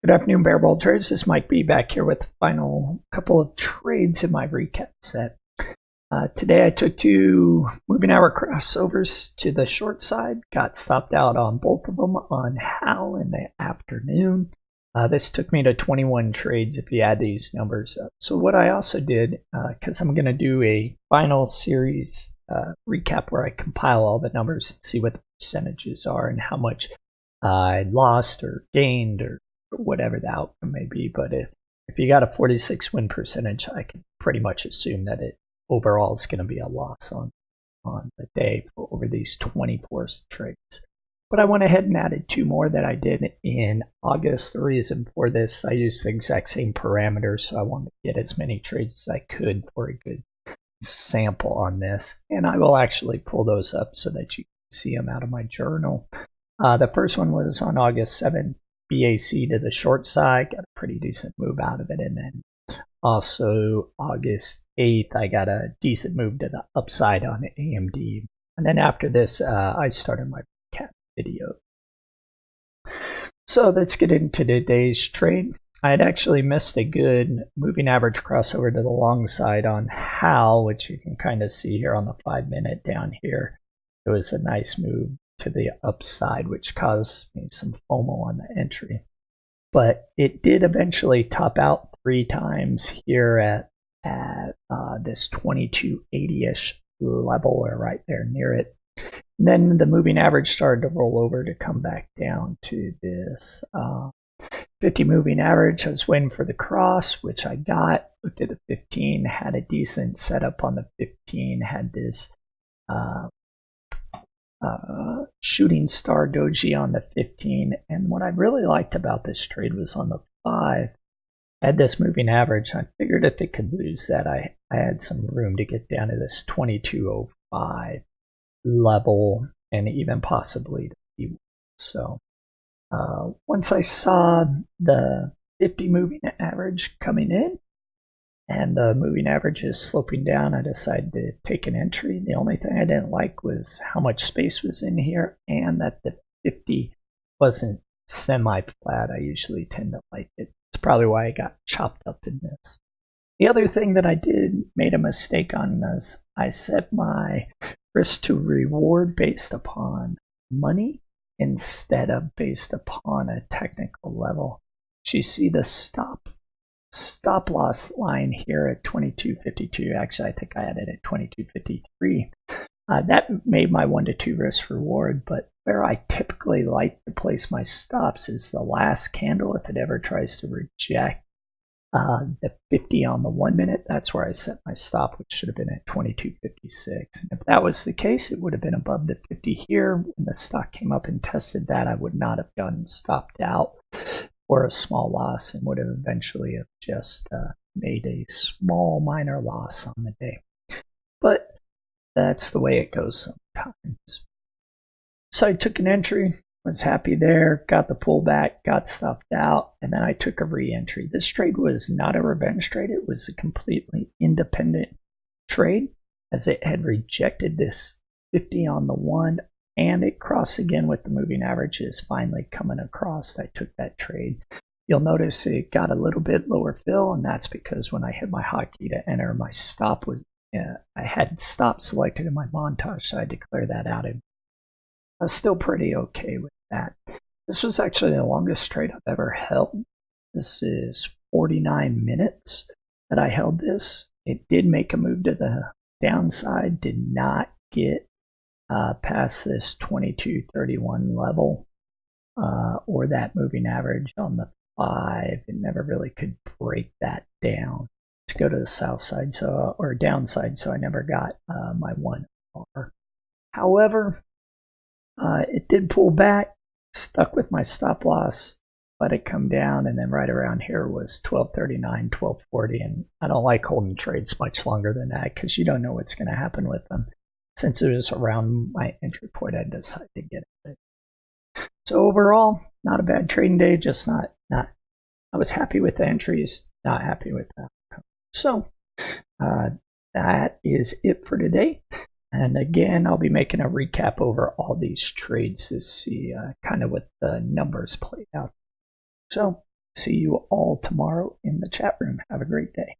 Good afternoon, Bear Ball traders. This is MikeB back here with the final couple of trades in my recap set. Today I took two moving hour crossovers to the short side, got stopped out on both of them on Hal in the afternoon. This took me to 21 trades if you add these numbers up. So what I also did, because I'm going to do a final series recap where I compile all the numbers and see what the percentages are and how much I lost or gained or whatever the outcome may be. But if you got a 46 win percentage, I can pretty much assume that it overall is going to be a loss on the day over these 24 trades. But I went ahead and added two more that I did in August. The reason for this, I used the exact same parameters, so I wanted to get as many trades as I could for a good sample on this. And I will actually pull those up so that you can see them out of my journal. The first one was on August 7th. BAC to the short side, got a pretty decent move out of it. And then also August 8th, I got a decent move to the upside on AMD. And then after this, I started my recap video. So let's get into today's trade. I had actually missed a good moving average crossover to the long side on Hal, which you can kind of see here on the 5-minute down here. It was a nice move to the upside, which caused me some FOMO on the entry. But it did eventually top out 3 times here at this 2280-ish level, or right there near it. And then the moving average started to roll over to come back down to this 50 moving average. I was waiting for the cross, which I got. Looked at the 15, had a decent setup on the 15, had this shooting star doji on the 15, and what I really liked about this trade was on the 5, I had this moving average. I figured if it could lose that, I had some room to get down to this 2205 level and even possibly to be. So once I saw the 50 moving average coming in and the moving average is sloping down, I decided to take an entry. The only thing I didn't like was how much space was in here and that the 50 wasn't semi-flat. I usually tend to like it. It's probably why I got chopped up in this. The other thing that I made a mistake on is I set my risk to reward based upon money instead of based upon a technical level. So you see the stop loss line here at 2252. Actually, I think I had it at 2253. That made my 1 to 2 risk reward, but where I typically like to place my stops is the last candle. If it ever tries to reject the 50 on the 1 minute, that's where I set my stop, which should have been at 2256. And if that was the case, it would have been above the 50 here. When the stock came up and tested that, I would not have gotten stopped out or a small loss and would have eventually have just made a small minor loss on the day. But that's the way it goes sometimes. So I took an entry, was happy there, got the pullback, got stopped out, and then I took a re-entry. This trade was not a revenge trade. It was a completely independent trade as it had rejected this 50 on the 1. And it crossed again with the moving averages finally coming across. I took that trade. You'll notice it got a little bit lower fill, and that's because when I hit my hotkey to enter, my stop was, I had stop selected in my montage, so I declared that out. And I was still pretty okay with that. This was actually the longest trade I've ever held. This is 49 minutes that I held this. It did make a move to the downside, did not get past this 2231 level or that moving average on the 5. It never really could break that down to go to the south side, or downside, so I never got my 1 R. However, it did pull back, stuck with my stop loss, let it come down, and then right around here was 1239, 1240, and I don't like holding trades much longer than that because you don't know what's going to happen with them. Since it was around my entry point, I decided to get it. So overall, not a bad trading day, just not. I was happy with the entries, not happy with the outcome. So that is it for today. And again, I'll be making a recap over all these trades to see kind of what the numbers played out. So See you all tomorrow in the chat room. Have a great day.